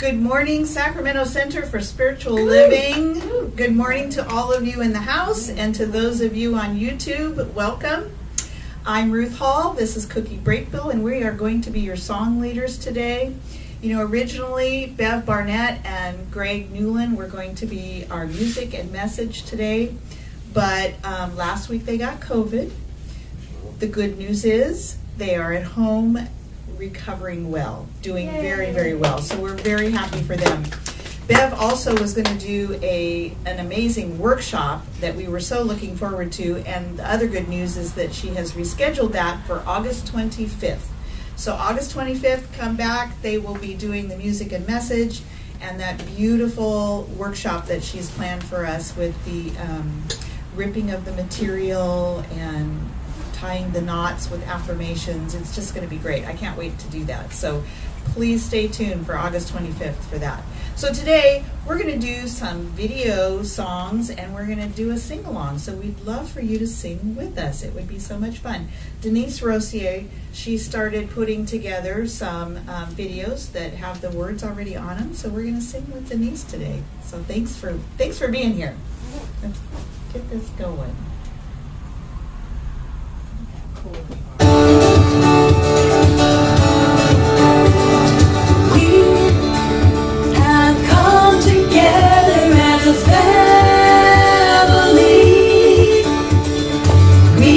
Good morning, Sacramento Center for Spiritual Living. Good morning to all of you in the house and to those of you on YouTube. Welcome. I'm Ruth Hall. This is Cookie Breakbill, and we are going to be your song leaders today. You know, originally, Bev Barnett and Greg Newland were going to be our music and message today, but last week they got COVID. The good news is they are at home recovering well, doing very, very well. So we're very happy for them. Bev also was going to do an amazing workshop that we were so looking forward to, and the other good news is that she has rescheduled that for August 25th. So August 25th, come back. They will be doing the music and message and that beautiful workshop that she's planned for us with the ripping of the material and tying the knots with affirmations. It's just going to be great. I can't wait to do that. So please stay tuned for August 25th for that. So today we're going to do some video songs and we're going to do a sing-along. So we'd love for you to sing with us. It would be so much fun. Denise Rossier, she started putting together some videos that have the words already on them. So we're going to sing with Denise today. So thanks for being here. Let's get this going. We have come together as a family. We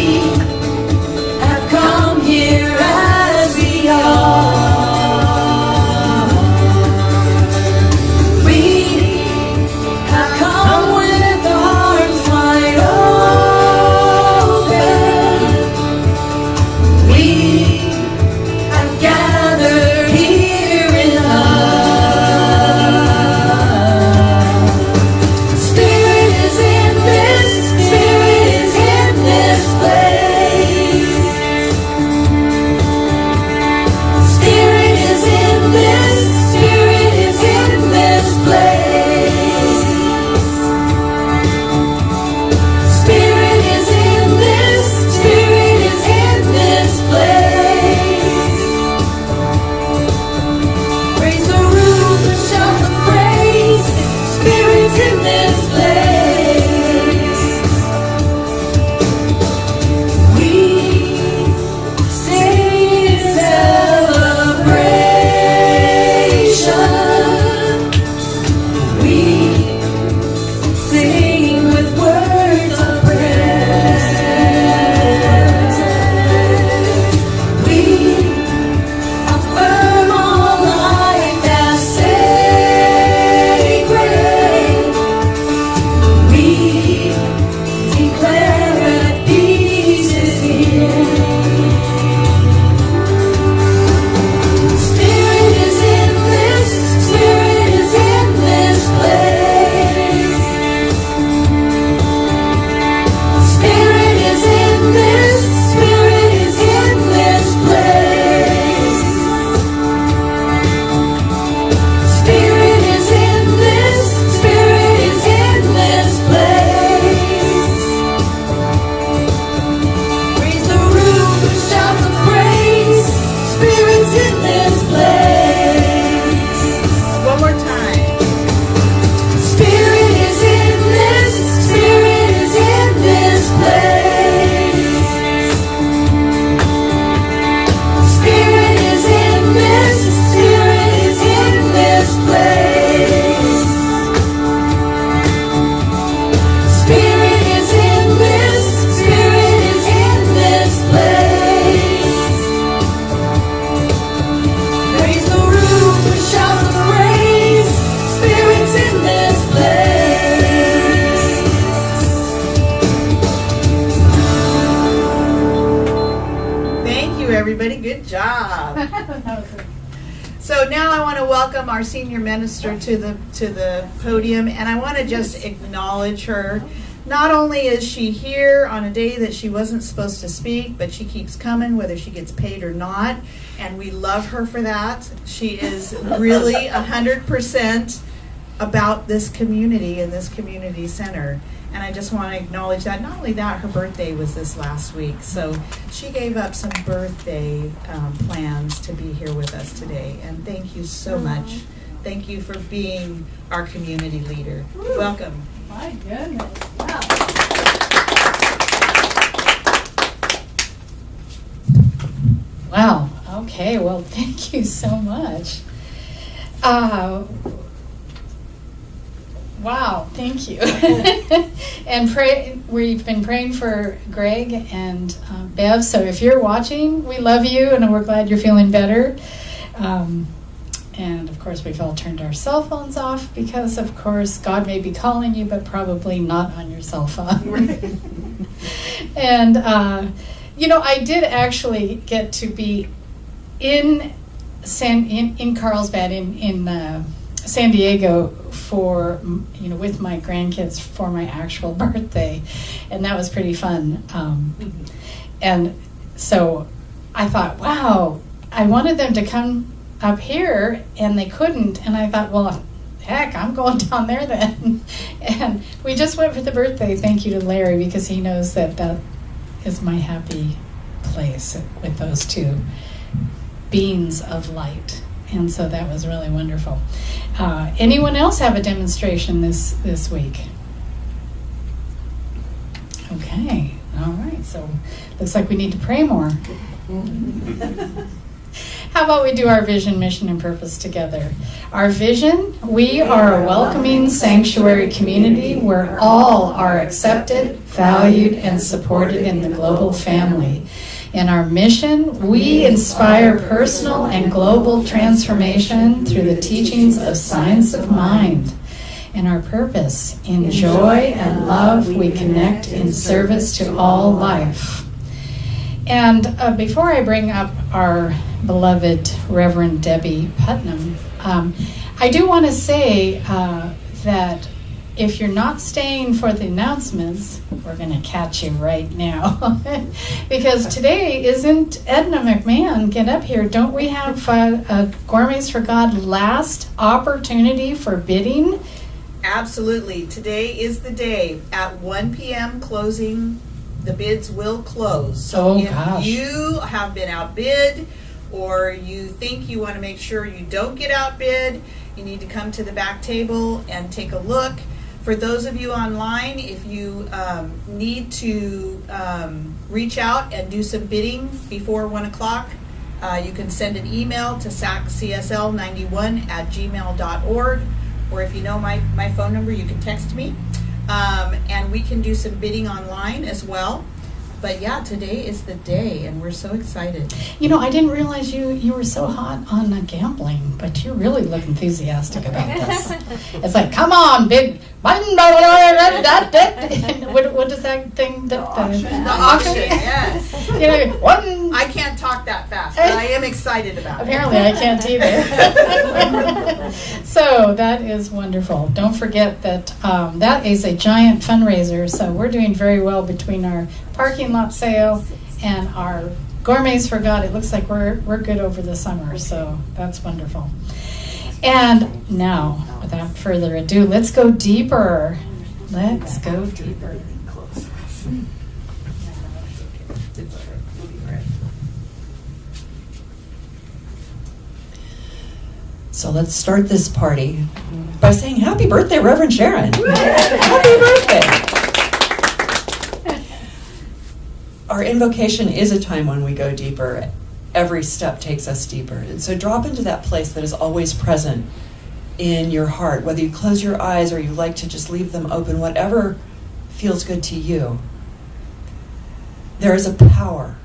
have come here as we are. We have come with arms wide open. We have gathered here in love. Spirit is in this, Spirit is in this place. Spirit is in this, Spirit is in this place. Spirit is in this, Spirit is in this place. Raise the roof and shout the praise. Spirit's in this place. We sing in celebration. We sing with words of praise. We affirm all life as sacred. We declare that peace is here. Spirit is in this, Spirit is in this place. Spirit is in this, Spirit is in this place. Spirit is in this, Spirit is in this place. Raise the roof and shout the praise. Spirit's in this place. One more time. Spirit is in this, Spirit is in this place. Spirit is in this, Spirit is in this place. Spirit is in this, Spirit is in this place. Raise the roof and shout the praise. Spirit's in this place. Thank you, everybody. Good job. So now I want to welcome our senior minister to the podium, and I want to just acknowledge her. Not only is she here on a day that she wasn't supposed to speak, but she keeps coming whether she gets paid or not, and we love her for that. She is really 100% about this community and this community center. And I just want to acknowledge that. Not only that, her birthday was this last week. So she gave up some birthday plans to be here with us today. And thank you so much. Thank you for being our community leader. Welcome. My goodness. Wow. Wow. Okay. Well, thank you so much. Wow. Thank you. And we've been praying for Greg and Bev. So if you're watching, we love you, and we're glad you're feeling better. And of course, we've all turned our cell phones off because, of course, God may be calling you, but probably not on your cell phone. And, I did actually get to be in Carlsbad, in San Diego for, with my grandkids for my actual birthday. And that was pretty fun. And so I thought, wow, I wanted them to come up here, and they couldn't, and I thought, well, heck, I'm going down there then. And we just went for the birthday. Thank you to Larry, because he knows that is my happy place with those two beings of light. And so that was really wonderful. Anyone else have a demonstration this week? Okay, all right, so looks like we need to pray more. How about we do our vision, mission, and purpose together? Our vision: we are a welcoming sanctuary community where all are accepted, valued, and supported in the global family. In our mission, we inspire personal and global transformation through the teachings of science of mind. In our purpose: in joy and love, we connect in service to all life. And before I bring up our beloved Reverend Debbie Putnam, I do want to say that if you're not staying for the announcements, we're going to catch you right now. Because today isn't Edna McMahon get up here. Don't we have Gourmets for God last opportunity for bidding? Absolutely. Today is the day. At 1 p.m. closing, the bids will close. So if you have been outbid, or you think you want to make sure you don't get outbid, you need to come to the back table and take a look. For those of you online, if you need to reach out and do some bidding before 1 o'clock, you can send an email to saccsl91@gmail.org, or if you know my phone number, you can text me. And we can do some bidding online as well. But yeah, today is the day, and we're so excited. I didn't realize you were so hot on gambling, but you really look enthusiastic about this. It's like, come on, bid. What is that thing? The auction, yes. I can't talk that fast, but I am excited about it. Apparently, I can't either. So that is wonderful. Don't forget that that is a giant fundraiser. So we're doing very well between our parking lot sale and our Gourmets for God. It looks like we're good over the summer, so that's wonderful. And now, without further ado, let's go deeper. Let's go deeper. So let's start this party by saying happy birthday, Reverend Sharon. Happy birthday. Our invocation is a time when we go deeper. Every step takes us deeper. And so drop into that place that is always present in your heart, whether you close your eyes or you like to just leave them open, whatever feels good to you. There is a power,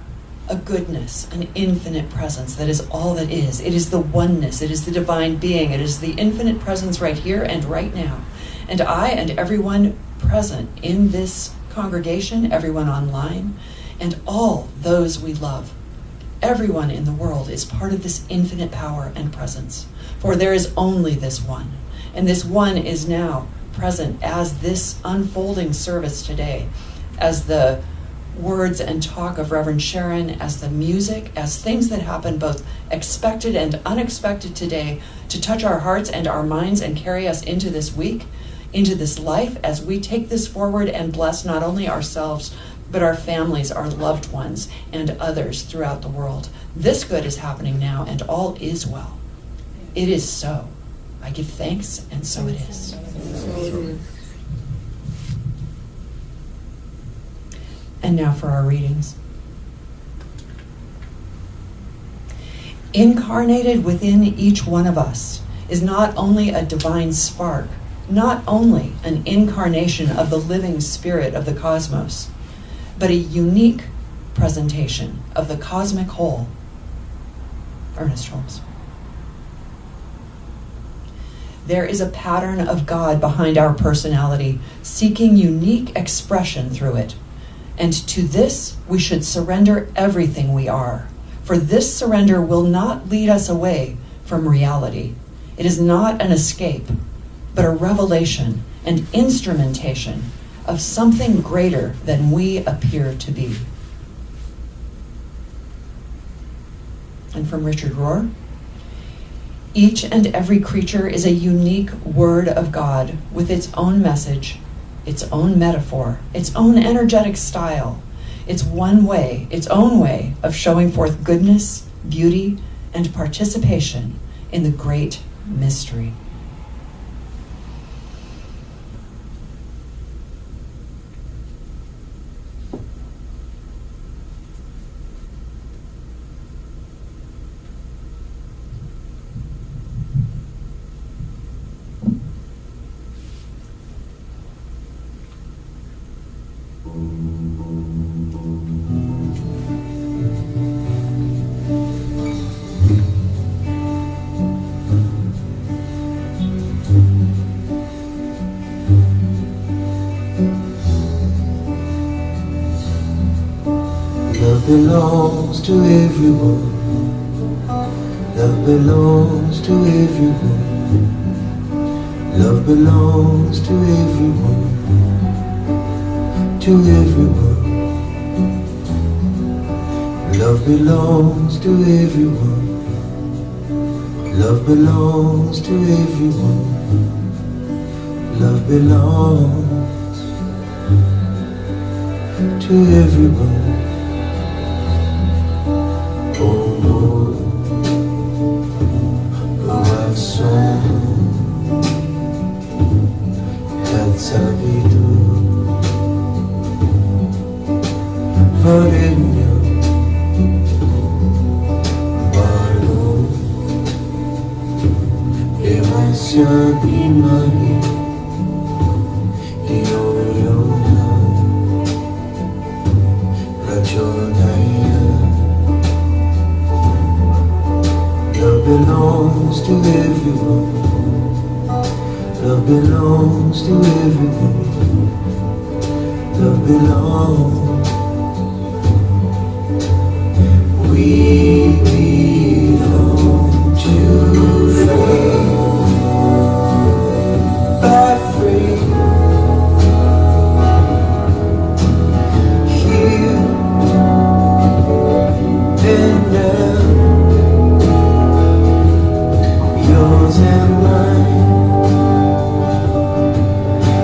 a goodness, an infinite presence that is all that is. It is the oneness. It is the divine being. It is the infinite presence right here and right now. And I and everyone present in this congregation, everyone online, and all those we love, everyone in the world is part of this infinite power and presence. For there is only this one. And this one is now present as this unfolding service today, as the words and talk of Reverend Sharon, as the music, as things that happen both expected and unexpected today to touch our hearts and our minds and carry us into this week, into this life, as we take this forward and bless not only ourselves, but our families, our loved ones, and others throughout the world. This good is happening now, and all is well. It is so. I give thanks, and so it is. And now for our readings. Incarnated within each one of us is not only a divine spark, not only an incarnation of the living spirit of the cosmos, but a unique presentation of the cosmic whole. Ernest Holmes. There is a pattern of God behind our personality, seeking unique expression through it. And to this, we should surrender everything we are. For this surrender will not lead us away from reality. It is not an escape, but a revelation and instrumentation of something greater than we appear to be. And from Richard Rohr, each and every creature is a unique word of God with its own message, its own metaphor, its own energetic style, its own way of showing forth goodness, beauty, and participation in the great mystery. Love belongs to everyone. Love belongs to everyone. Love belongs to everyone. To everyone. Love belongs to everyone. Love belongs to everyone. Love belongs to everyone. Love belongs to everyone. Love belongs to everyone. Love belongs. We belong to free, by free. Here and now. Yours and mine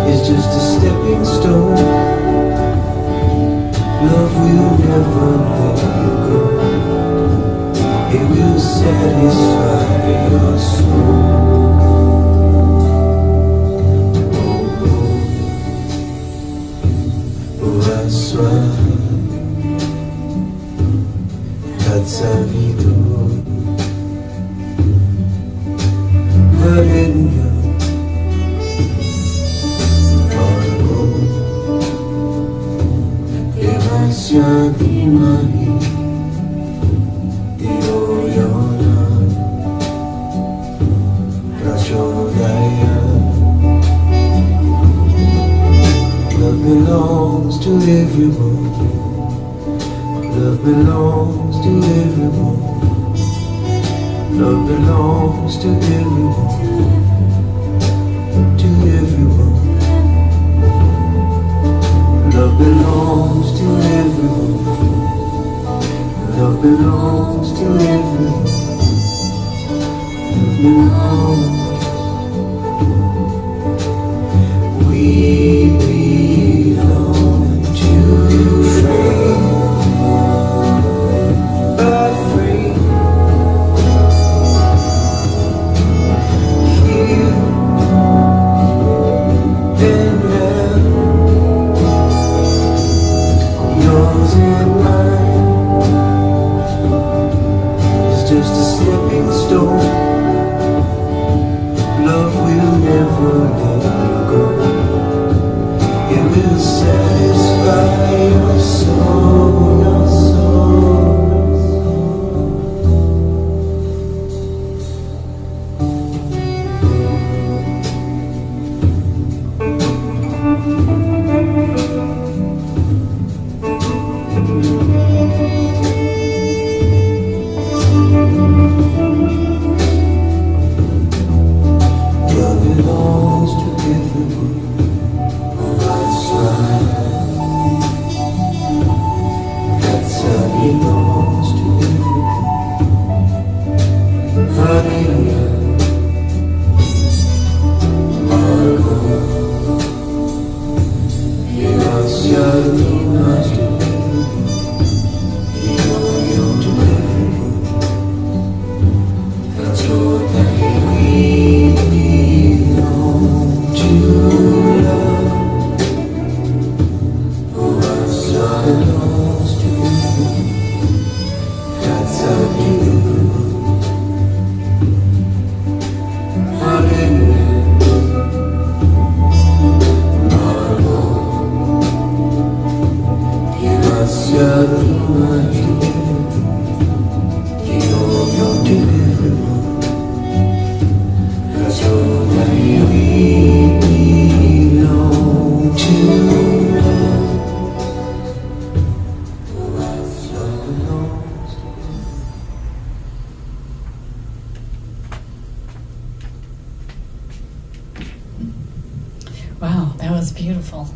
is just a stepping stone. Love will never let you go. It will satisfy your soul. Oh, I swear that's a vida. Varenga, Margot, Emasian Imani, Dioyona, Rachodaya. Love belongs to everyone. Love belongs to everyone. Love belongs to everyone. To everyone. Love belongs to everyone. Love belongs to everyone. Love belongs. We belong to free, by free. Wow, that was beautiful.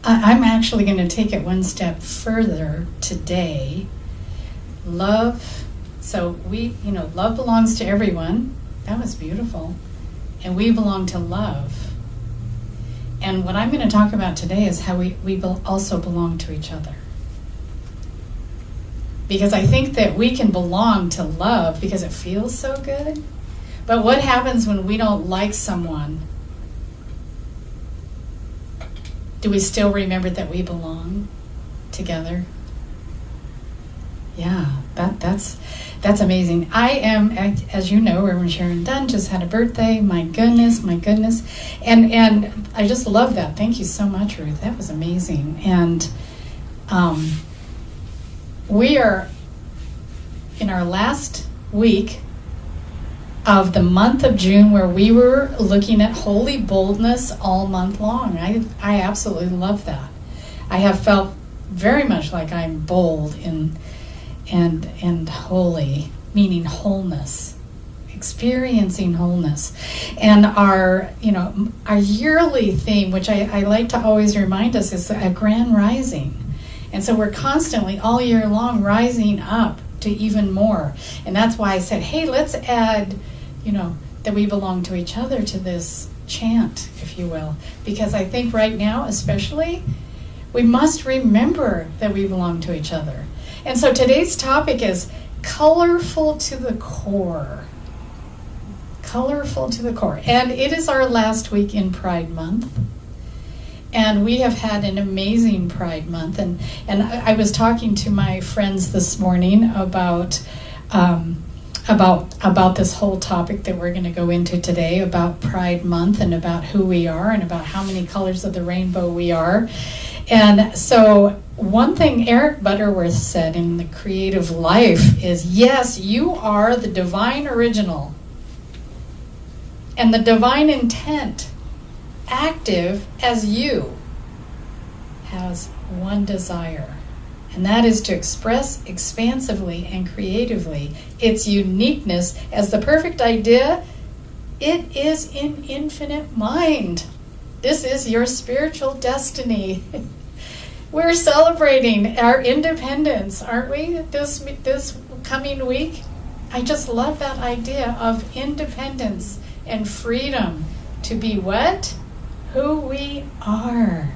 I'm actually going to take it one step further today. Love, so love belongs to everyone. That was beautiful. And we belong to love. And what I'm going to talk about today is how we also belong to each other. Because I think that we can belong to love because it feels so good. But what happens when we don't like someone? Do we still remember that we belong together? Yeah, that's amazing. I am, as you know, Reverend Sharon Dunn just had a birthday. My goodness. And I just love that. Thank you so much, Ruth. That was amazing. And we are in our last week of the month of June, where we were looking at holy boldness all month long. I absolutely love that. I have felt very much like I'm bold and holy, meaning wholeness, experiencing wholeness. And our yearly theme, which I like to always remind us, is a grand rising. And so we're constantly all year long rising up to even more. And that's why I said, hey, let's add that we belong to each other to this chant, if you will. Because I think right now, especially, we must remember that we belong to each other. And so today's topic is colorful to the core. Colorful to the core. And it is our last week in Pride Month. And we have had an amazing Pride Month. And I was talking to my friends this morning about this whole topic that we're going to go into today, about Pride Month and about who we are and about how many colors of the rainbow we are. And so one thing Eric Butterworth said in The Creative Life is, yes, you are the divine original and the divine intent, active as you, has one desire. And that is to express expansively and creatively its uniqueness as the perfect idea. It is in infinite mind. This is your spiritual destiny. We're celebrating our independence, aren't we, this coming week? I just love that idea of independence and freedom to be what? Who we are.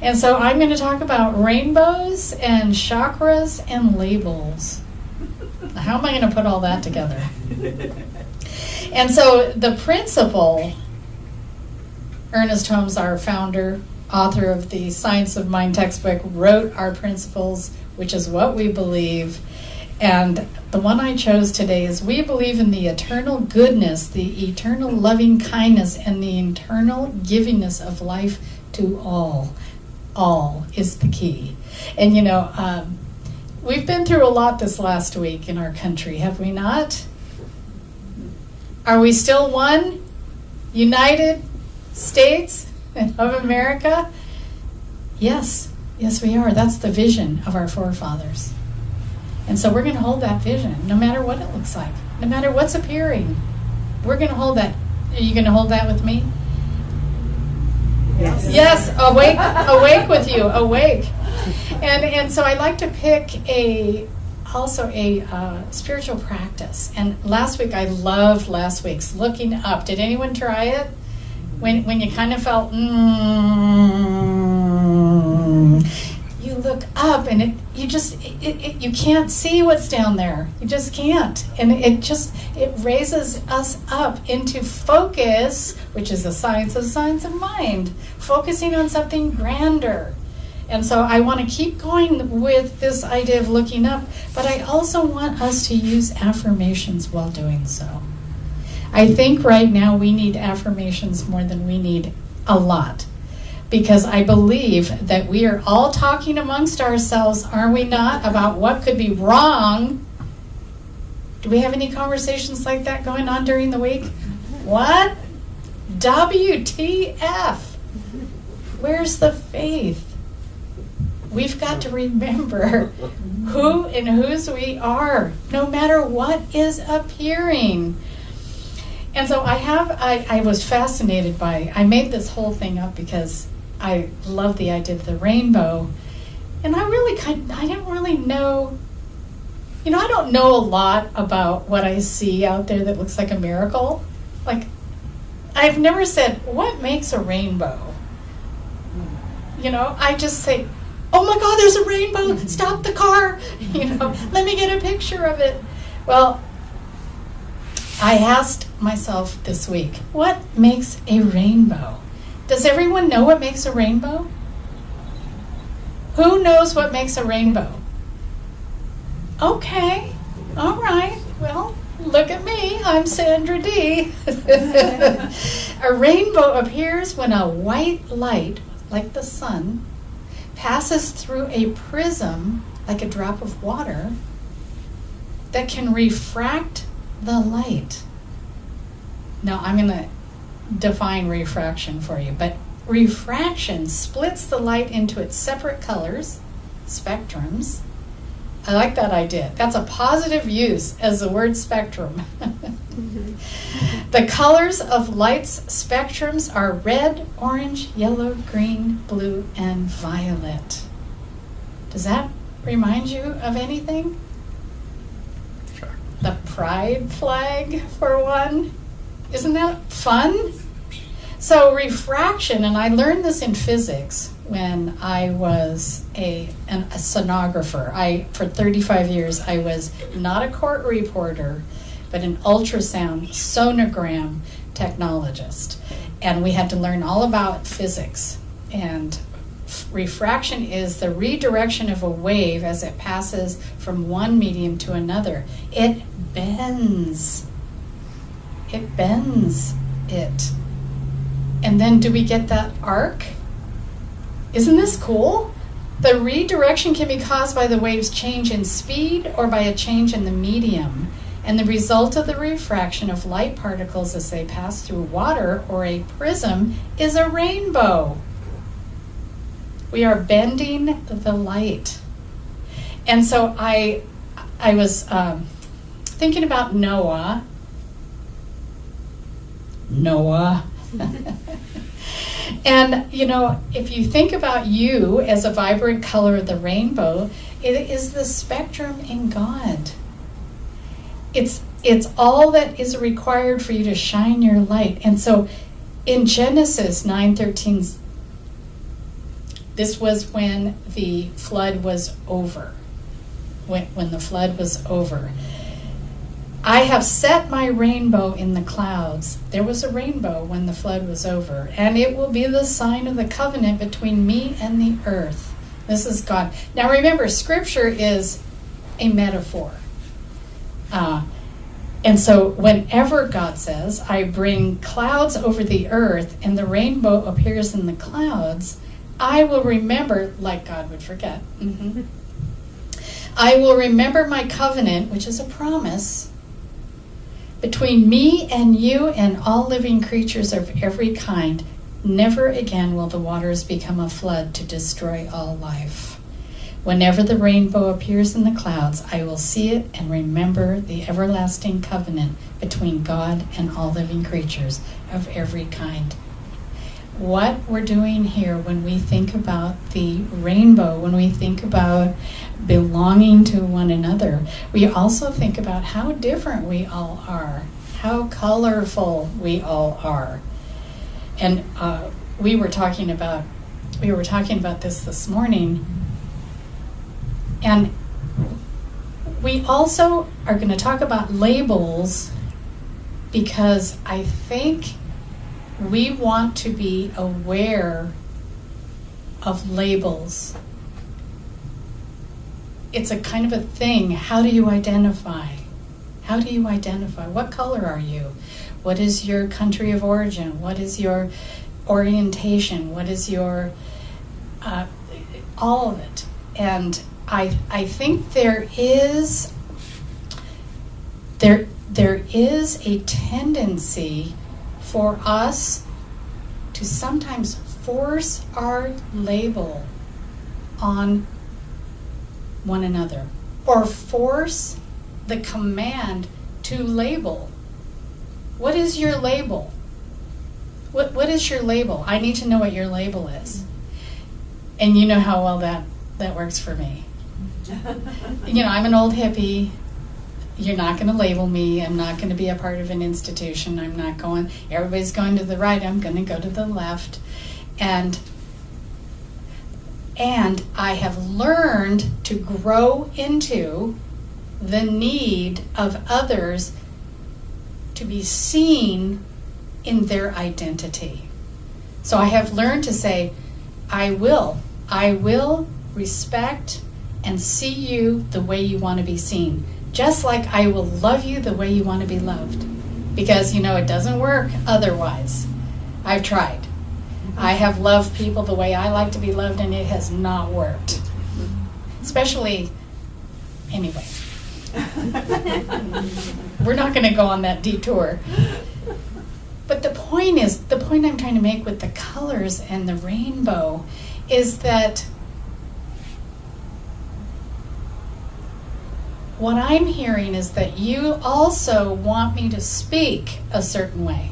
And so I'm going to talk about rainbows and chakras and labels. How am I going to put all that together? And so the principal, Ernest Holmes, our founder, author of the Science of Mind textbook, wrote our principles, which is what we believe. And the one I chose today is, we believe in the eternal goodness, the eternal loving kindness, and the eternal givingness of life to all. All is the key. And we've been through a lot this last week in our country, have we not? Are we still one? United States of America? Yes, we are. That's the vision of our forefathers. And so we're going to hold that vision, no matter what it looks like, no matter what's appearing. We're going to hold that. Are you going to hold that with me? Yes, awake with you, awake. And so I like to pick also a spiritual practice. And last week, I loved last week's looking up. Did anyone try it? When you kind of felt, you look up and you can't see what's down there. You just can't. And it raises us up into focus, which is the science of mind, focusing on something grander. And so I want to keep going with this idea of looking up, but I also want us to use affirmations while doing so. I think right now we need affirmations more than we need a lot, because I believe that we are all talking amongst ourselves, are we not, about what could be wrong. Do we have any conversations like that going on during the week? What? WTF? Where's the faith? We've got to remember who and whose we are, no matter what is appearing. And so I was fascinated I made this whole thing up because I love the idea of the rainbow. And I didn't really know, I don't know a lot about what I see out there that looks like a miracle. Like, I've never said, what makes a rainbow? I just say, oh my God, there's a rainbow, stop the car, let me get a picture of it. Well, I asked myself this week, what makes a rainbow? Does everyone know what makes a rainbow? Who knows what makes a rainbow? Okay, all right, well, look at me, I'm Sandra D. A rainbow appears when a white light, like the sun, passes through a prism, like a drop of water, that can refract the light. Now, I'm going to define refraction for you, but refraction splits the light into its separate colors, spectrums. I like that idea. That's a positive use as the word spectrum. The colors of light's spectrums are red, orange, yellow, green, blue, and violet. Does that remind you of anything? Sure. The pride flag, for one. Isn't that fun? So refraction, and I learned this in physics when I was a sonographer. For 35 years, I was not a court reporter, but an ultrasound sonogram technologist. And we had to learn all about physics. And refraction is the redirection of a wave as it passes from one medium to another. It bends. It bends it. And then do we get that arc? Isn't this cool? The redirection can be caused by the wave's change in speed or by a change in the medium. And the result of the refraction of light particles as they pass through water or a prism is a rainbow. We are bending the light. And so I was thinking about Noah. And, if you think about you as a vibrant color of the rainbow, it is the spectrum in God. It's all that is required for you to shine your light. And so in Genesis 9:13, this was when the flood was over. When the flood was over. I have set my rainbow in the clouds. There was a rainbow when the flood was over, and it will be the sign of the covenant between me and the earth. This is God. Now remember, Scripture is a metaphor. And so whenever God says, I bring clouds over the earth and the rainbow appears in the clouds, I will remember, like God would forget. I will remember my covenant, which is a promise, between me and you and all living creatures of every kind. Never again will the waters become a flood to destroy all life. Whenever the rainbow appears in the clouds, I will see it and remember the everlasting covenant between God and all living creatures of every kind. What we're doing here when we think about the rainbow, when we think about belonging to one another, we also think about how different we all are, how colorful we all are. And we were talking about this morning. And we also are going to talk about labels because I think we want to be aware of labels. It's a kind of a thing. How do you identify? How do you identify? What color are you? What is your country of origin? What is your orientation? What is your all of it? And I think there is a tendency for us to sometimes force our label on one another, or force the command to label What is your label? What is your label? I need to know what your label is. And you know how well that works for me. I'm an old hippie. You're not going to label me. I'm not going to be a part of an institution. I'm not going, everybody's going to the right. I'm going to go to the left. And I have learned to grow into the need of others to be seen in their identity. So I have learned to say, I will respect and see you the way you want to be seen. Just like I will love you the way you want to be loved. Because, it doesn't work otherwise. I've tried. I have loved people the way I like to be loved, and it has not worked. Especially, anyway. We're not going to go on that detour. But the point I'm trying to make with the colors and the rainbow is that what I'm hearing is that you also want me to speak a certain way.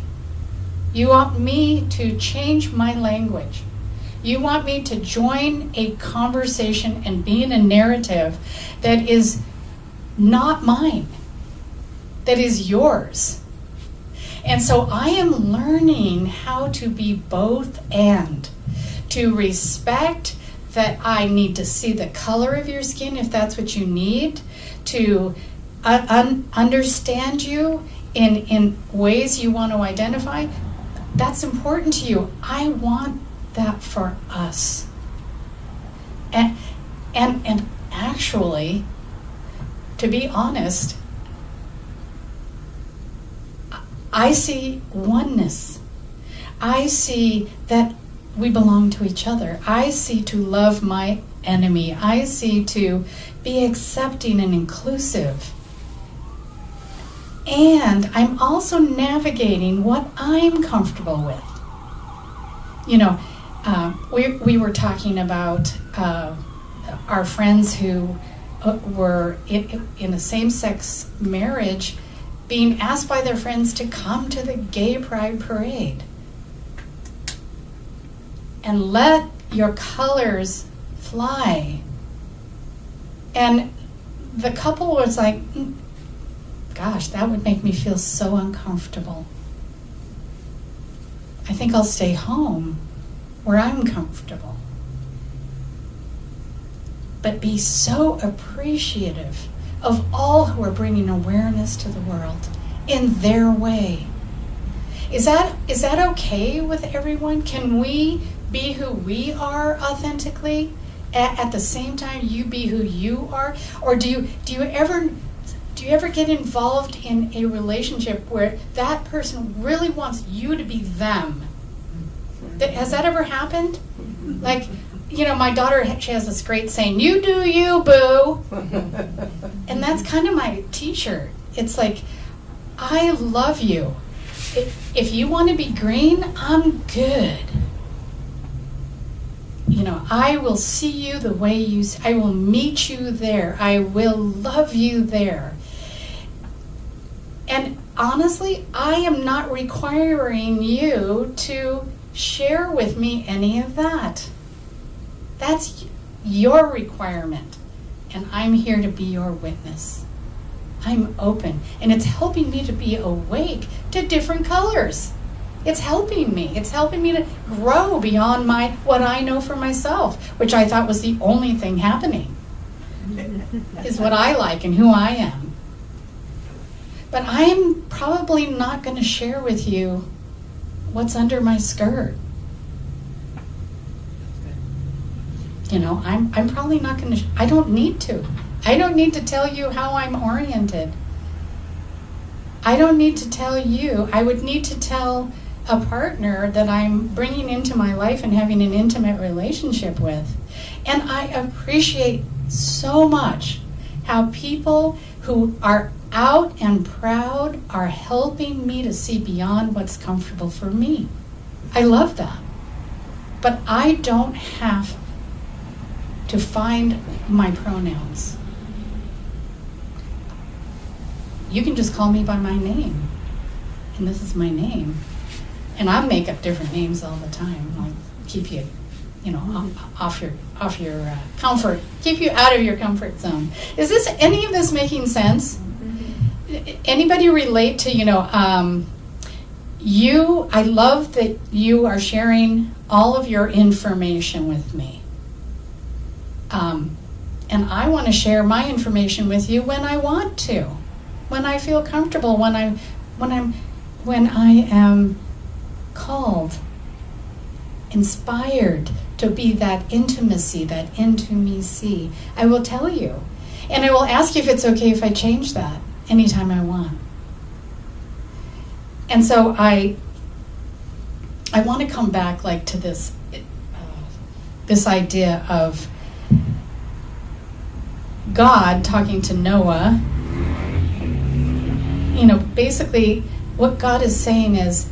You want me to change my language. You want me to join a conversation and be in a narrative that is not mine, that is yours. And so I am learning how to be both and, to respect that I need to see the color of your skin if that's what you need, to understand you in ways you want to identify. That's important to you. I want that for us. And actually, to be honest, I see oneness. I see that we belong to each other. I see to love my enemy. I see to be accepting and inclusive. And I'm also navigating what I'm comfortable with. We were talking about our friends who were in a same-sex marriage being asked by their friends to come to the gay pride parade and let your colors fly. And the couple was like, gosh, that would make me feel so uncomfortable. I think I'll stay home where I'm comfortable. But be so appreciative of all who are bringing awareness to the world in their way. Is that okay with everyone? Can we be who we are authentically at the same time you be who you are? Or do you ever get involved in a relationship where that person really wants you to be them? Has that ever happened? Like, my daughter, she has this great saying, "You do you, boo." And that's kind of my t-shirt. It's like, I love you. If you want to be green, I'm good. I will see you the way you see. I will meet you there. I will love you there. And honestly, I am not requiring you to share with me any of that. That's your requirement. And I'm here to be your witness. I'm open. And it's helping me to be awake to different colors. It's helping me. It's helping me to grow beyond what I know for myself, which I thought was the only thing happening, is what I like and who I am. But I'm probably not going to share with you what's under my skirt. I'm probably not going to, I don't need to. I don't need to tell you how I'm oriented. I don't need to tell you. I would need to tell a partner that I'm bringing into my life and having an intimate relationship with. And I appreciate so much how people who are out and proud are helping me to see beyond what's comfortable for me. I love that. But I don't have to find my pronouns. You can just call me by my name. and this is my name. And I make up different names all the time, like keep you, off your comfort, keep you out of your comfort zone. Is this any of this making sense? Anybody relate to you? I love that you are sharing all of your information with me, and I want to share my information with you when I want to, when I feel comfortable, when I am called, inspired to be that intimacy, that intimacy. I will tell you, and I will ask you if it's okay if I change that anytime I want. And so I want to come back like to this idea of God talking to Noah. Basically what God is saying is,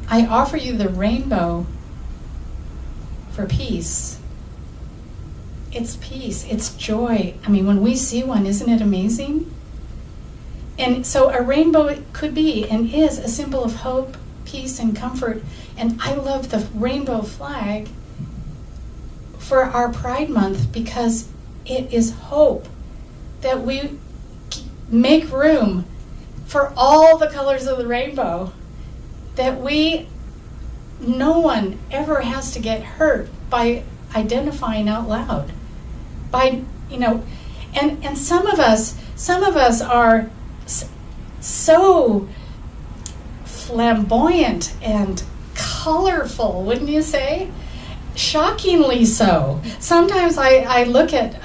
I offer you the rainbow for peace. It's peace, it's joy. I mean, when we see one, isn't it amazing? And so a rainbow could be and is a symbol of hope, peace, and comfort. And I love the rainbow flag for our Pride Month because it is hope that we make room for all the colors of the rainbow, that no one ever has to get hurt by identifying out loud. And some of us are so flamboyant and colorful, wouldn't you say? Shockingly so. Sometimes I look at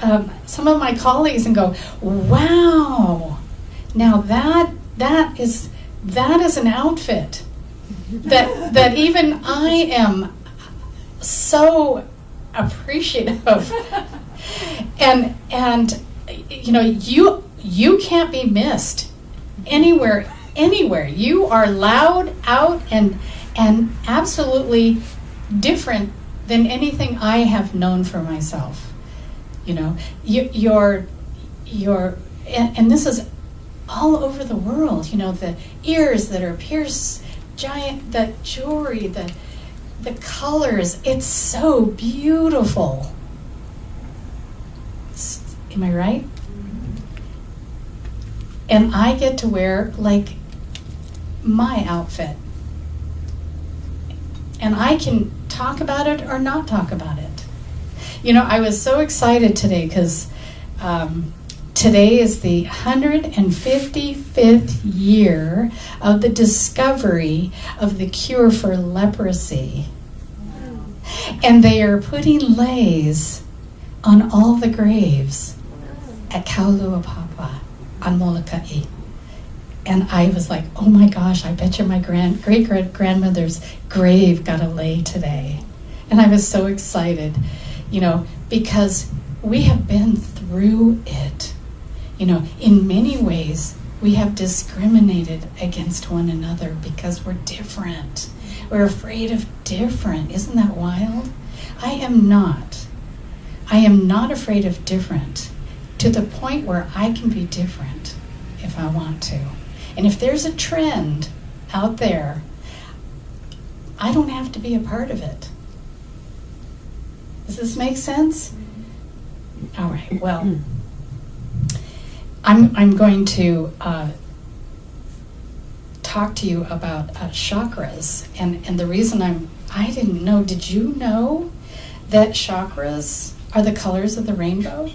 some of my colleagues and go, wow, now that is an outfit that even I am so appreciative of. And you can't be missed anywhere. You are loud, out, and absolutely different than anything I have known for myself. You're and this is all over the world. The ears that are pierced, the jewelry, the colors. It's so beautiful. Am I right? And I get to wear like my outfit. And I can talk about it or not talk about it. I was so excited today because today is the 155th year of the discovery of the cure for leprosy. And they are putting leis on all the graves at Kauluapapa on Molokai. And I was like, oh my gosh, I bet you my great-great-grandmother's grave got a lei today. And I was so excited, because we have been through it. In many ways, we have discriminated against one another because we're different. We're afraid of different. Isn't that wild? I am not afraid of different to the point where I can be different if I want to. And if there's a trend out there, I don't have to be a part of it. Does this make sense? All right, well, I'm going to talk to you about chakras. And the reason I didn't know, did you know that chakras are the colors of the rainbow?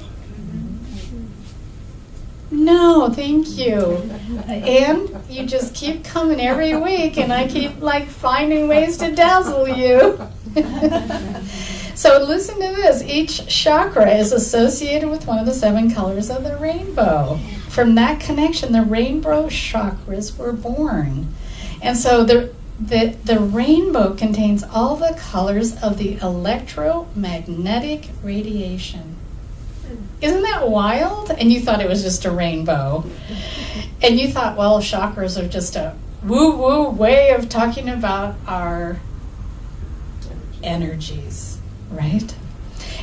No, thank you. And you just keep coming every week, and I keep finding ways to dazzle you. So listen to this. Each chakra is associated with one of the 7 colors of the rainbow. From that connection, the rainbow chakras were born. And so the rainbow contains all the colors of the electromagnetic radiation. Isn't that wild? And you thought it was just a rainbow. And you thought, well, chakras are just a woo-woo way of talking about our energies, right?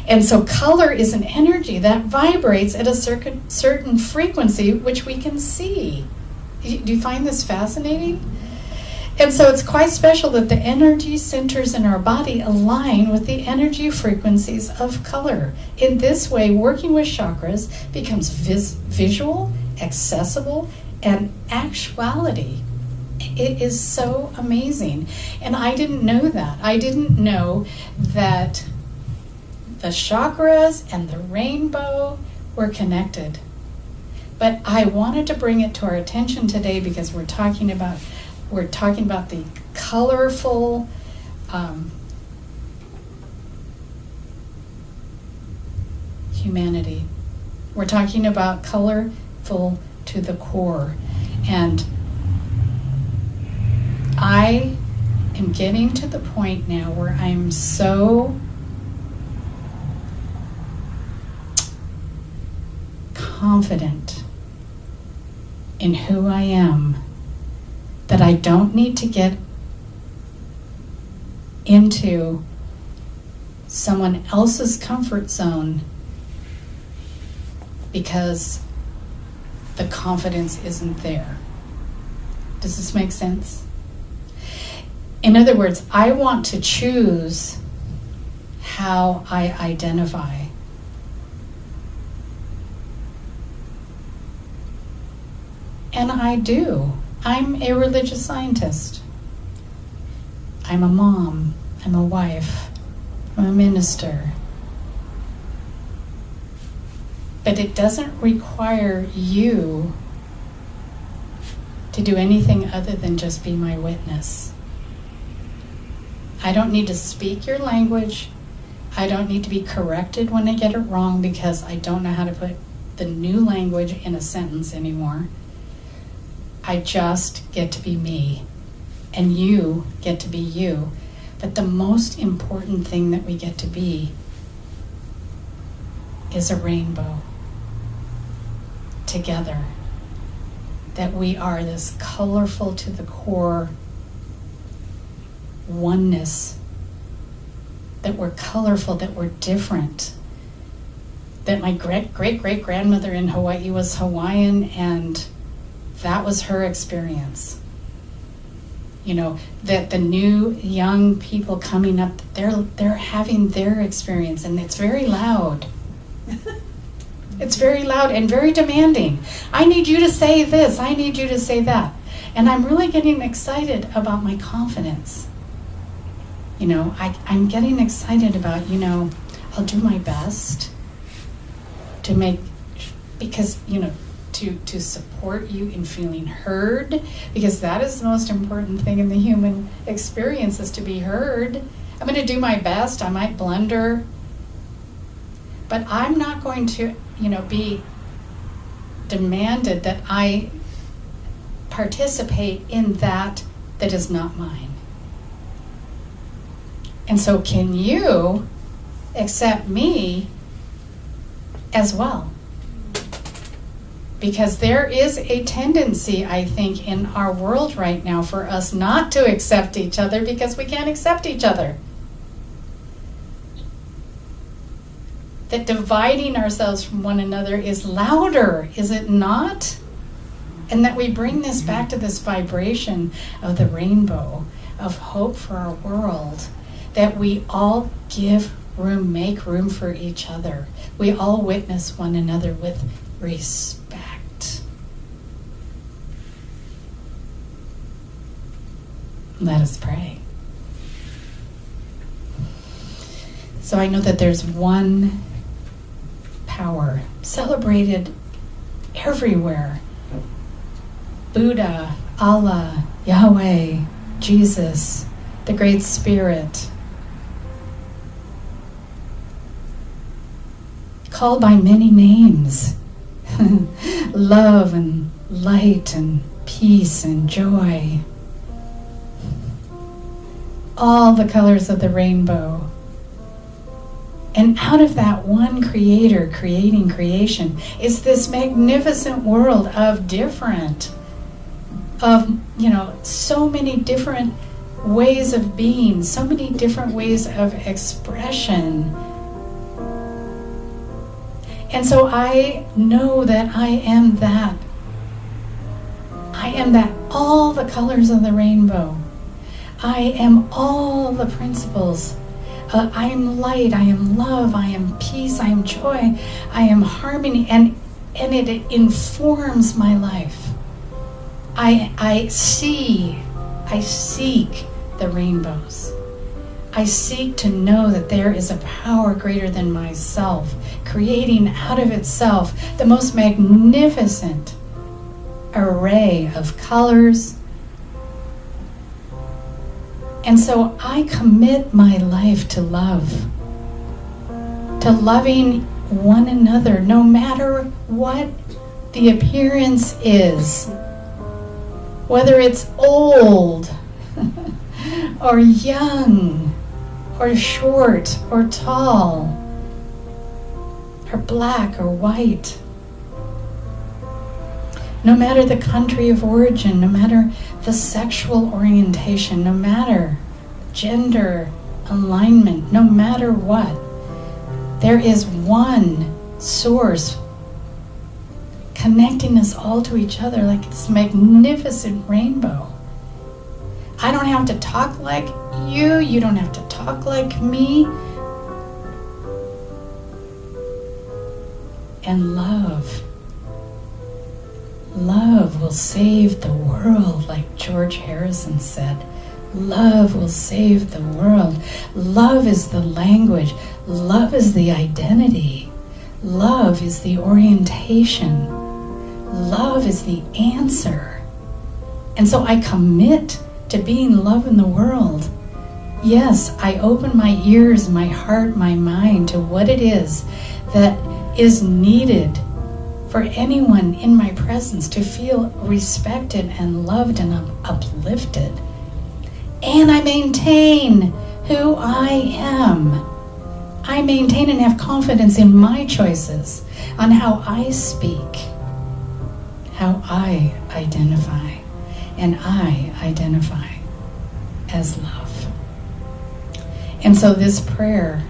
And so color is an energy that vibrates at a certain frequency, which we can see. Do you find this fascinating? And so it's quite special that the energy centers in our body align with the energy frequencies of color. In this way, working with chakras becomes visual, accessible, and actuality. It is so amazing. And I didn't know that. I didn't know that the chakras and the rainbow were connected. But I wanted to bring it to our attention today because we're talking about the colorful humanity. We're talking about colorful to the core. And I am getting to the point now where I'm so confident in who I am that I don't need to get into someone else's comfort zone because the confidence isn't there. Does this make sense? In other words, I want to choose how I identify. And I do. I'm a religious scientist. I'm a mom. I'm a wife. I'm a minister. But it doesn't require you to do anything other than just be my witness. I don't need to speak your language. I don't need to be corrected when I get it wrong because I don't know how to put the new language in a sentence anymore. I just get to be me, and you get to be you. But the most important thing that we get to be is a rainbow together. That we are this colorful to the core oneness, that we're colorful, that we're different, that my great-great-great-grandmother in Hawaii was Hawaiian, and that was her experience. You know, that the new young people coming up, they're having their experience, and it's very loud. It's very loud and very demanding. I need you to say this, I need you to say that. And I'm really getting excited about my confidence. You know, I'm getting excited about, I'll do my best to make, because, to support you in feeling heard, because that is the most important thing in the human experience, is to be heard. I'm going to do my best. I might blunder, but I'm not going to, be demanded that I participate in that is not mine. And so can you accept me as well? Because there is a tendency, I think, in our world right now for us not to accept each other because we can't accept each other. That dividing ourselves from one another is louder, is it not? And that we bring this back to this vibration of the rainbow, of hope for our world, that we all give room, make room for each other. We all witness one another with respect. Let us pray. So I know that there's one power celebrated everywhere. Buddha, Allah, Yahweh, Jesus, the Great Spirit. Called by many names. Love and light and peace and joy. All the colors of the rainbow. And out of that one creator creating creation is this magnificent world of different, so many different ways of being, so many different ways of expression. And so I know that I am that. I am that, all the colors of the rainbow. I am all the principles. I am light, I am love, I am peace, I am joy, I am harmony, and it informs my life. I seek the rainbows. I seek to know that there is a power greater than myself, creating out of itself the most magnificent array of colors. And so I commit my life to love, to loving one another, no matter what the appearance is, whether it's old or young or short or tall or black or white. No matter the country of origin, no matter the sexual orientation, no matter gender alignment, no matter what, there is one source connecting us all to each other like this magnificent rainbow. I don't have to talk like you, you don't have to talk like me. And love will save the world, like George Harrison said. Love will save the world. Love is the language. Love is the identity. Love is the orientation. Love is the answer. And so I commit to being love in the world. Yes, I open my ears, my heart, my mind to what it is that is needed for anyone in my presence to feel respected and loved and uplifted. And I maintain who I am. I maintain and have confidence in my choices on how I speak, how I identify, and I identify as love. And so this prayer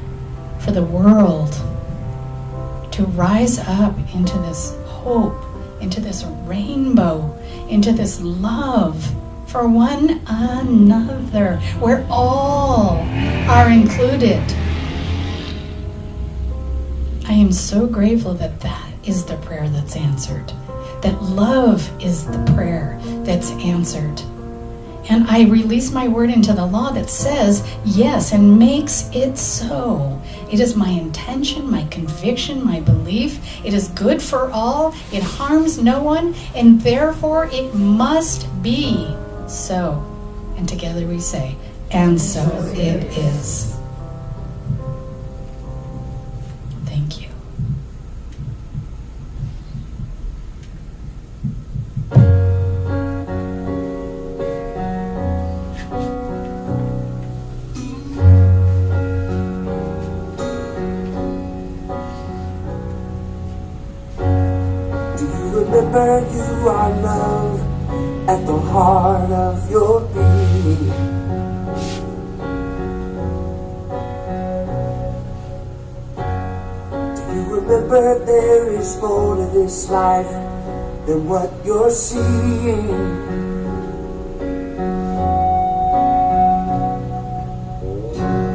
for the world to rise up into this hope, into this rainbow, into this love for one another, where all are included. I am so grateful that that is the prayer that's answered, that love is the prayer that's answered. And I release my word into the law that says yes and makes it so. It is my intention, my conviction, my belief. It is good for all. It harms no one. And therefore it must be so. And together we say, and so it is. Thank you. Remember you are love at the heart of your being. Do you remember there is more to this life than what you're seeing?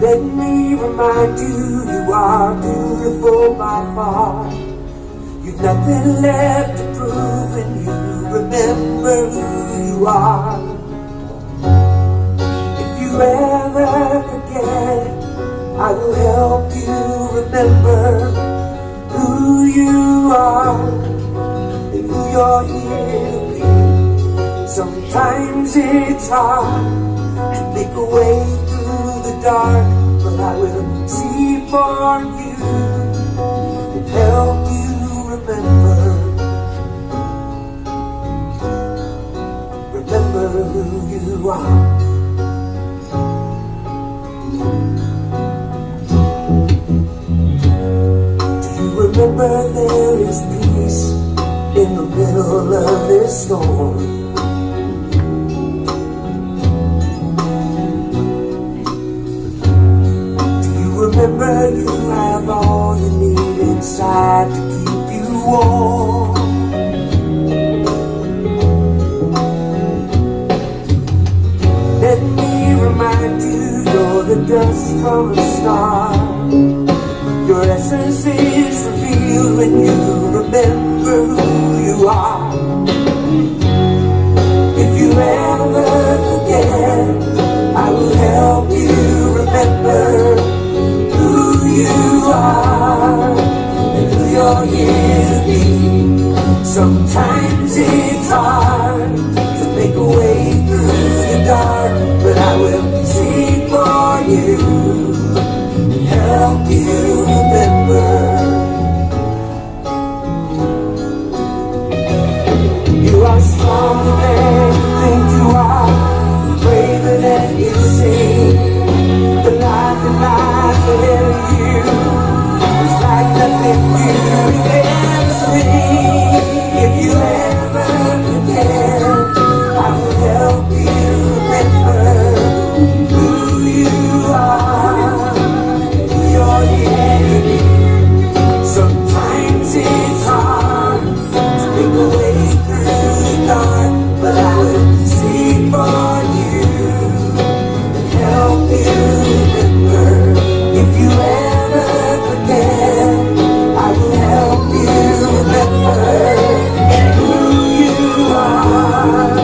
Let me remind you, you are beautiful by far. You've nothing left to prove, and you remember who you are. If you ever forget, I will help you remember who you are and who you're here to be. Sometimes it's hard to make a way through the dark, but I will see for you and help you remember who you are. Do you remember there is peace in the middle of this storm? Do you remember you have all you need inside to keep you warm? Let me the dust from a star. Your essence is revealed when you remember who you are. If you ever forget, I will help you remember who you are and who you're here to be. Sometimes it's hard to make a way through the dark, but I will sing for you and help you remember. You are stronger than you think you are, braver than you seem. The life that lies ahead of you is like nothing you've ever seen. If you ever forget, I will help you remember who you are, who you're here to be. Sometimes it's hard to make a way through the dark, but I will see for you and help you remember. If you ever forget, I will help you remember who you are,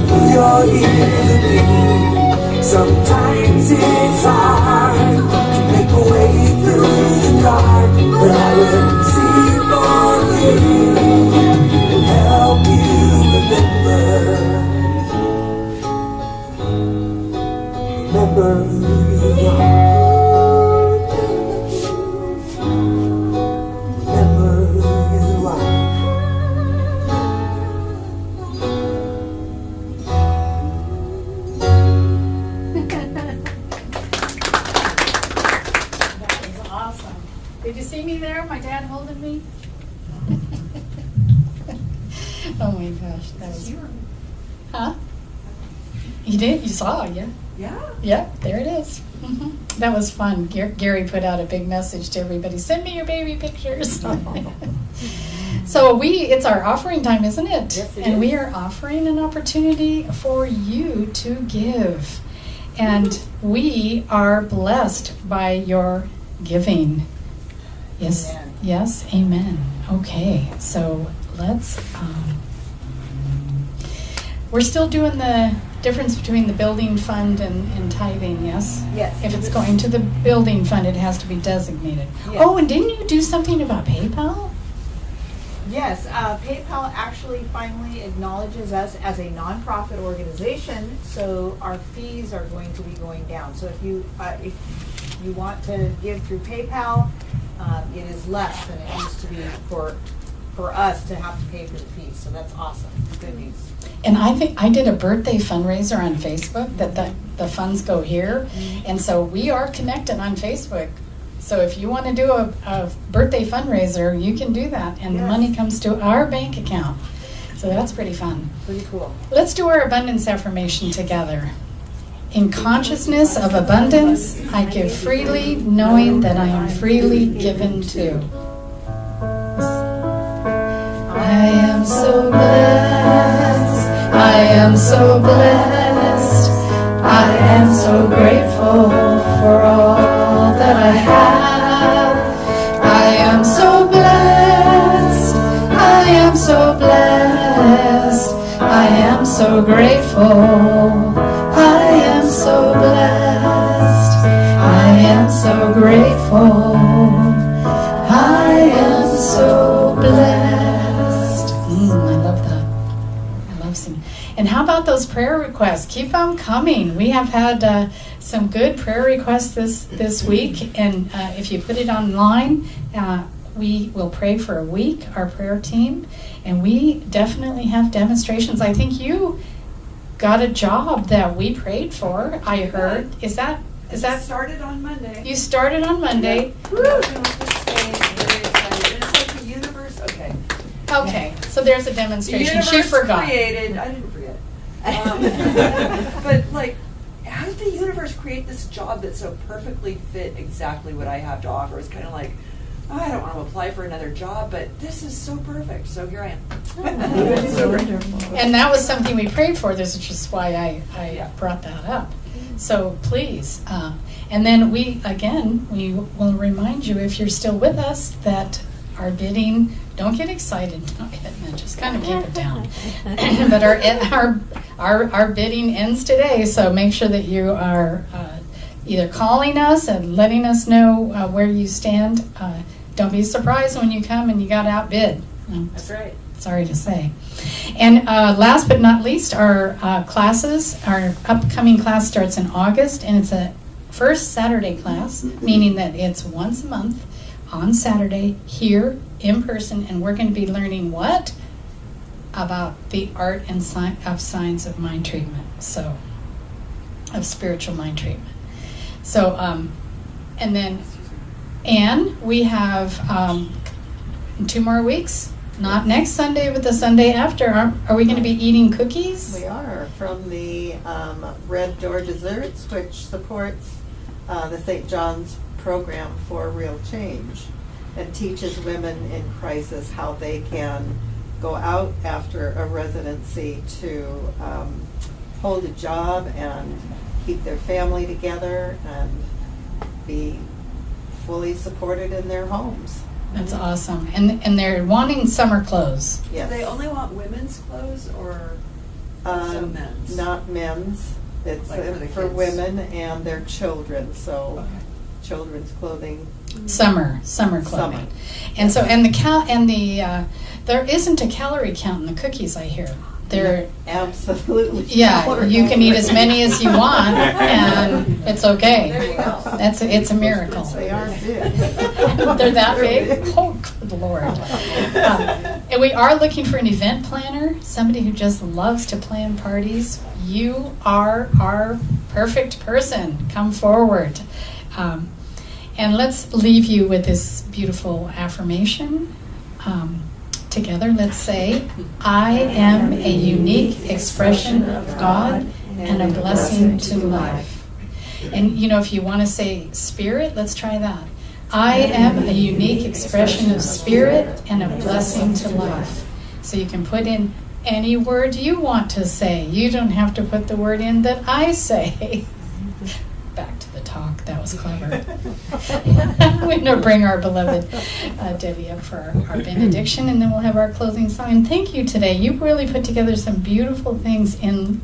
who you're here to be. Sometimes it's hard to make a way through the dark, but I will see for you and help you remember. Remember who you are. Remember who you are. That was awesome. Did you see me there? My dad holding me? Oh my gosh, that was. Huh? You did? You saw, yeah? Yeah. Yeah, there it is. Mhm. That was fun. Gary put out a big message to everybody. Send me your baby pictures. So it's our offering time, isn't it? Yes, it and is. we are offering an opportunity for you to give. And we are blessed by your giving. Yes. Amen. Yes. Amen. Okay. So let's. We're still doing the difference between the building fund and tithing, yes? Yes. If it's going to the building fund, it has to be designated. Yes. Oh, and didn't you do something about PayPal? Yes, PayPal actually finally acknowledges us as a nonprofit organization, so our fees are going to be going down. So if you want to give through PayPal, it is less than it used to be for us to have to pay for the fees. So that's awesome. Good news. And I think I did a birthday fundraiser on Facebook that the funds go here. And so we are connected on Facebook. So if you want to do a birthday fundraiser, you can do that. And the Yes. money comes to our bank account. So that's pretty fun. Pretty cool. Let's do our abundance affirmation together. In consciousness of abundance, I give freely, knowing that I am freely given to. I am so blessed. I am so blessed. I am so grateful for all that I have. I am so blessed. I am so blessed. I am so grateful. I am so blessed. I am so grateful. I am so blessed. I love that. I love singing. And how about those prayer requests? Keep them coming. We have had some good prayer requests this week. And if you put it online, we will pray for a week, our prayer team. And we definitely have demonstrations. I think you got a job that we prayed for, I heard. Is that started on Monday. you started on Monday? Woo! Very excited. And it's like the universe. Okay. Okay, so there's a The demonstration. She universe forgot. created. I didn't forget. But like, how did the universe create this job that so perfectly fit exactly what I have to offer? It's kind of like, oh, I don't want to apply for another job, but this is so perfect. So here I am. So wonderful. And that was something we prayed for. This is just why I Yeah. brought that up. So please, and then we will remind you, if you're still with us, that our bidding, don't get excited, just kind of keep it down. But our bidding ends today, so make sure that you are either calling us and letting us know where you stand. Don't be surprised when you come and you got outbid. That's right. Sorry to say. And last but not least, our classes, our upcoming class starts in August, and it's a first Saturday class, meaning that it's once a month on Saturday here in person, and we're going to be learning what? About the art and science of mind treatment, so of spiritual mind treatment. So, and we have 2 more weeks. Not next Sunday, but the Sunday after. Are we going to be eating cookies? We are, from the Red Door Desserts, which supports the St. John's program for real change and teaches women in crisis how they can go out after a residency to hold a job and keep their family together and be fully supported in their homes. That's awesome. And they're wanting summer clothes. Yes. Do they only want women's clothes or also men's? Not men's. It's Like for the for kids? women and their children, so Okay. children's clothing. Summer clothing. Summer. And so there isn't a calorie count in the cookies, I hear. They're Absolutely. yeah, you can eat as many as you want, and it's okay. There you go. It's a miracle. They are big. They're that big? Oh, good Lord. And we are looking for an event planner, somebody who just loves to plan parties. You are our perfect person. Come forward. And let's leave you with this beautiful affirmation. Together, let's say, I am a unique expression of God and a blessing to life. And if you want to say spirit, let's try that. I am a unique expression of spirit and a blessing to life. So you can put in any word you want to say. You don't have to put the word in that I say. Back to the talk. That was clever. We're going to bring our beloved Debbie up for our benediction, and then we'll have our closing sign. Thank you today. You really put together some beautiful things in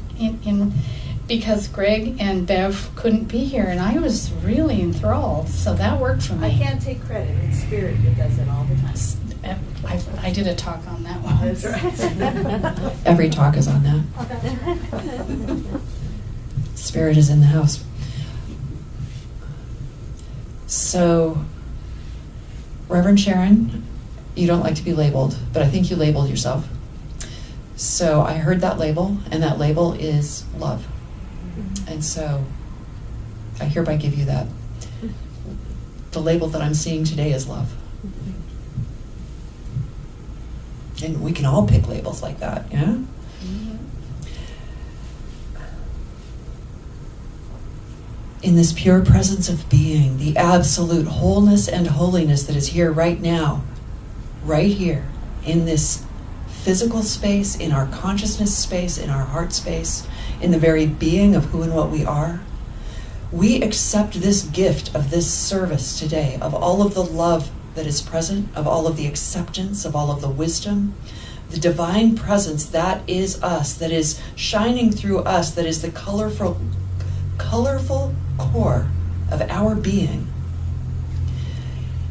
because Greg and Bev couldn't be here, and I was really enthralled, so that worked for me. I can't take credit. It's Spirit that does it all the time. I did a talk on that one. That's right. Every talk is on that. Spirit is in the house. So, Reverend Sharon, you don't like to be labeled, but I think you labeled yourself. So I heard that label, and that label is love. And so I hereby give you that. The label that I'm seeing today is love. And we can all pick labels like that, yeah? In this pure presence of being, the absolute wholeness and holiness that is here right now, right here, in this physical space, in our consciousness space, in our heart space, in the very being of who and what we are, we accept this gift of this service today, of all of the love that is present, of all of the acceptance, of all of the wisdom, the divine presence that is us, that is shining through us, that is the colorful core of our being,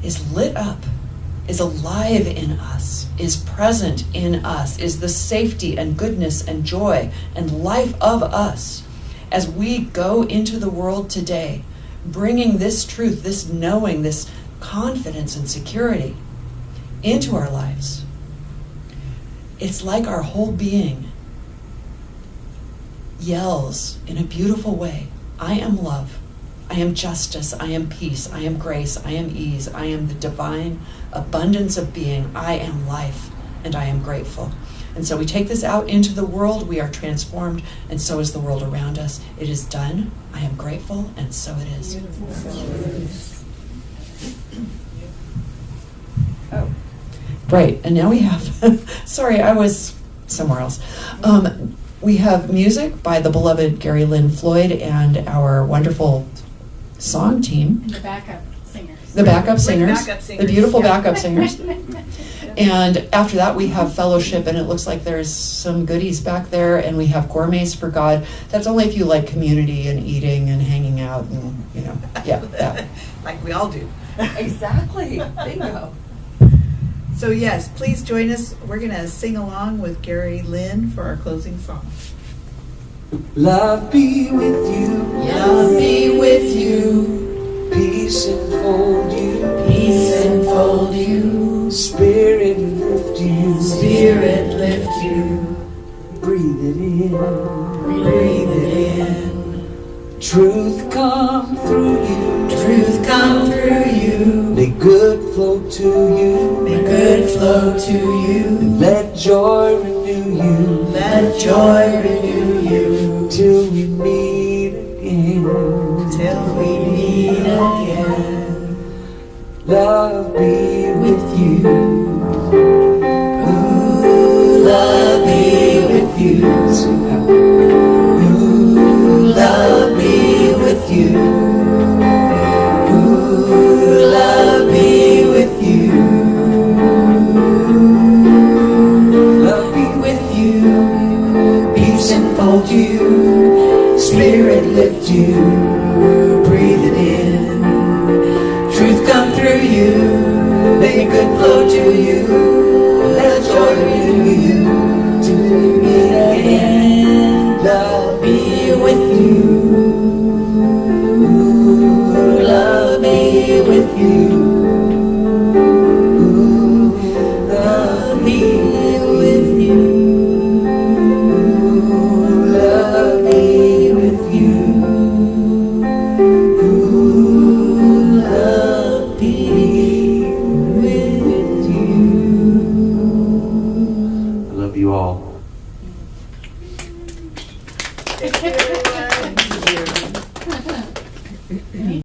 is lit up, is alive in us, is present in us, is the safety and goodness and joy and life of us as we go into the world today, bringing this truth, this knowing, this confidence and security into our lives. It's like our whole being yells in a beautiful way, I am love, I am justice, I am peace, I am grace, I am ease, I am the divine abundance of being, I am life, and I am grateful. And so we take this out into the world, we are transformed, and so is the world around us. It is done, I am grateful, and so it is. Oh, right, and now we have, sorry, I was somewhere else. we have music by the beloved Gary Lynn Floyd and our wonderful song team, And the backup singers. the backup With singers, backup the singers, beautiful yeah. backup singers. And after that, we have fellowship, and it looks like there's some goodies back there, and we have gourmets for God. That's only if you like community and eating and hanging out, and yeah, that. Like we all do. Exactly. Bingo. So yes, please join us. We're going to sing along with Gary Lynn for our closing song. Love be with you. Love be with you. Peace enfold you. Peace enfold you. Spirit lift you. Spirit lift you. Breathe it in. Breathe it in. Truth come through you. Truth come through you. May good flow to you. May good flow to you. Let joy renew you. Let joy renew you. Till we meet again. Till we meet again. Love be with you. Ooh, love be with you. Ooh, love be with you. Ooh, love be with you. Love be With you, peace enfold you, spirit lift you, breathe it in. Truth come through you, make good flow to you, let joy renew you, till we meet again. Love be with you. Ooh, love be with you. Ooh, love be with you. Ooh, love be with you. Ooh, love be with you. I love you all. Thank you, everyone.